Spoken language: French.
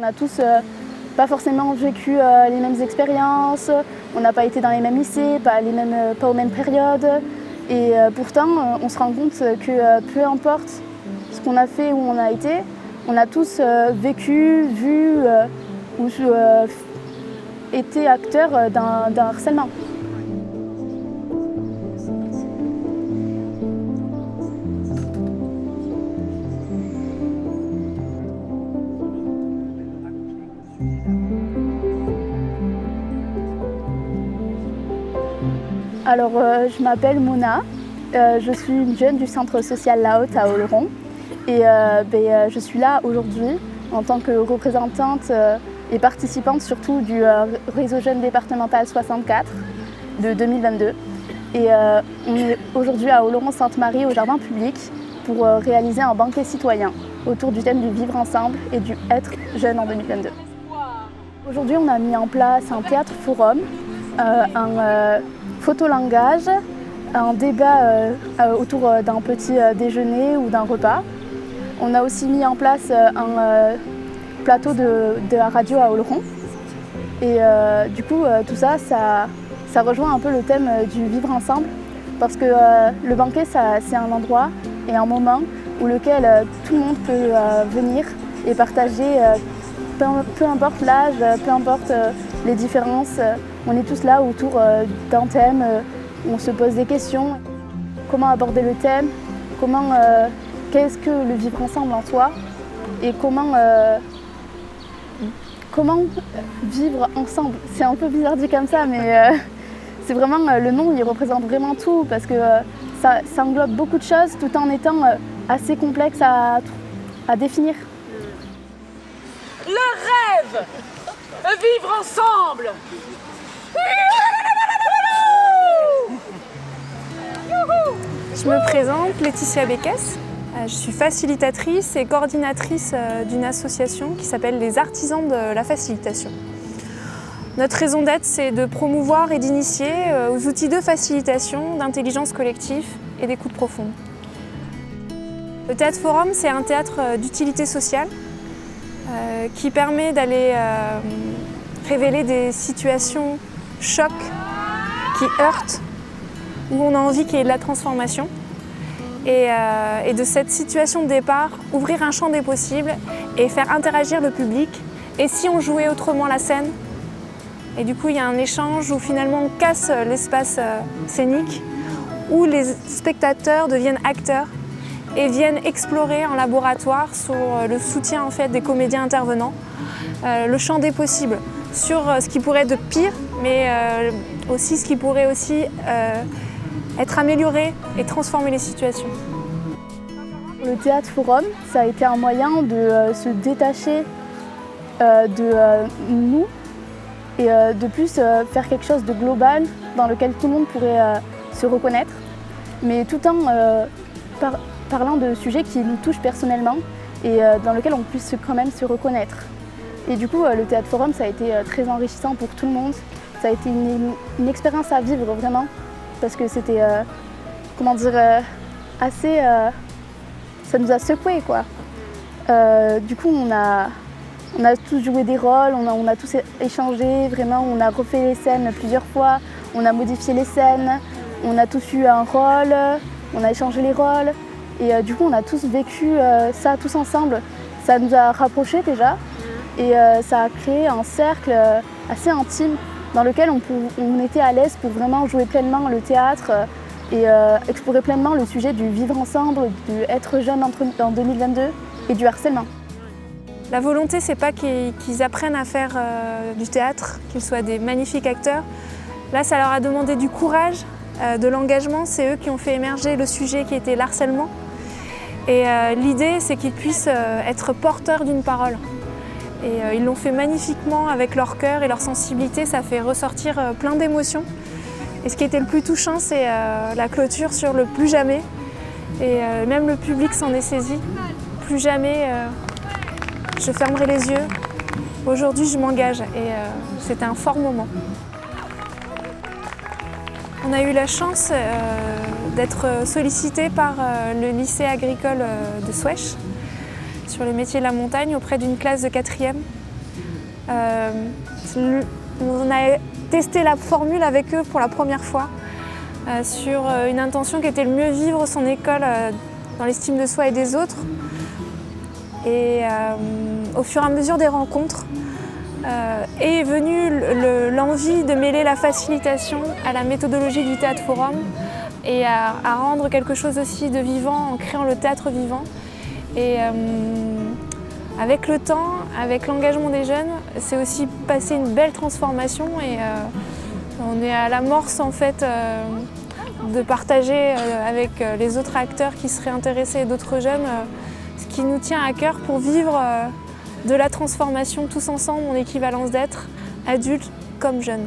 On a tous pas forcément vécu les mêmes expériences, on n'a pas été dans les mêmes lycées, pas aux mêmes périodes. Et pourtant, on se rend compte que peu importe ce qu'on a fait, où on a été, on a tous vécu, vu ou été acteurs d'un harcèlement. Alors, je m'appelle Mona, je suis une jeune du centre social La Haute à Oloron et je suis là aujourd'hui en tant que représentante et participante surtout du réseau jeune départemental 64 de 2022. Et on est aujourd'hui à Oloron-Sainte-Marie au jardin public pour réaliser un banquet citoyen autour du thème du vivre ensemble et du être jeune en 2022. Aujourd'hui, on a mis en place un théâtre forum, un photolangage, un débat autour d'un petit déjeuner ou d'un repas. On a aussi mis en place un plateau de la radio à Oloron. Et du coup, tout ça, ça rejoint un peu le thème du vivre ensemble. Parce que le banquet, c'est un endroit et un moment où lequel tout le monde peut venir et partager, peu importe l'âge, peu importe les différences. On est tous là autour d'un thème, où on se pose des questions. Comment aborder le thème, qu'est-ce que le vivre ensemble en soi et comment vivre ensemble. C'est un peu bizarre dit comme ça, mais c'est vraiment le nom, il représente vraiment tout parce que ça englobe beaucoup de choses tout en étant assez complexe à définir. Le rêve, vivre ensemble. Je me présente, Laetitia Békès. Je suis facilitatrice et coordinatrice d'une association qui s'appelle les Artisans de la Facilitation. Notre raison d'être, c'est de promouvoir et d'initier aux outils de facilitation, d'intelligence collective et d'écoute profonde. Le Théâtre Forum, c'est un théâtre d'utilité sociale qui permet d'aller révéler des situations chocs qui heurtent, où on a envie qu'il y ait de la transformation. Et de cette situation de départ, ouvrir un champ des possibles et faire interagir le public. Et si on jouait autrement la scène? Et du coup, il y a un échange où finalement on casse l'espace scénique, où les spectateurs deviennent acteurs et viennent explorer en laboratoire sur le soutien en fait, des comédiens intervenants, le champ des possibles, sur ce qui pourrait être de pire, mais aussi ce qui pourrait aussi être amélioré et transformer les situations. Le Théâtre Forum, ça a été un moyen de se détacher de nous et de plus faire quelque chose de global dans lequel tout le monde pourrait se reconnaître, mais tout en parlant de sujets qui nous touchent personnellement et dans lequel on puisse quand même se reconnaître. Et du coup, le Théâtre Forum, ça a été très enrichissant pour tout le monde. Ça a été une expérience à vivre vraiment, parce que c'était, assez... ça nous a secoués, quoi. Du coup, on a tous joué des rôles, on a tous échangé, vraiment, on a refait les scènes plusieurs fois, on a modifié les scènes, on a tous eu un rôle, on a échangé les rôles. Et du coup, on a tous vécu ça tous ensemble. Ça nous a rapprochés déjà, et ça a créé un cercle assez intime dans lequel on était à l'aise pour vraiment jouer pleinement le théâtre et explorer pleinement le sujet du vivre ensemble, du être jeune en 2022 et du harcèlement. La volonté, c'est pas qu'ils apprennent à faire du théâtre, qu'ils soient des magnifiques acteurs. Là, ça leur a demandé du courage, de l'engagement. C'est eux qui ont fait émerger le sujet qui était l'harcèlement. Et l'idée, c'est qu'ils puissent être porteurs d'une parole. Et ils l'ont fait magnifiquement avec leur cœur et leur sensibilité. Ça fait ressortir plein d'émotions. Et ce qui était le plus touchant, c'est la clôture sur le plus jamais. Et même le public s'en est saisi. Plus jamais, je fermerai les yeux. Aujourd'hui, je m'engage. Et c'était un fort moment. On a eu la chance d'être sollicité par le lycée agricole de Souèche sur les métiers de la montagne auprès d'une classe de 4e On a testé la formule avec eux pour la première fois sur une intention qui était le mieux vivre son école dans l'estime de soi et des autres. Et au fur et à mesure des rencontres, est venue l'envie de mêler la facilitation à la méthodologie du Théâtre Forum et à rendre quelque chose aussi de vivant en créant le théâtre vivant. Et avec le temps, avec l'engagement des jeunes, c'est aussi passé une belle transformation et on est à l'amorce en fait de partager avec les autres acteurs qui seraient intéressés et d'autres jeunes ce qui nous tient à cœur pour vivre de la transformation tous ensemble en équivalence d'être, adultes comme jeunes.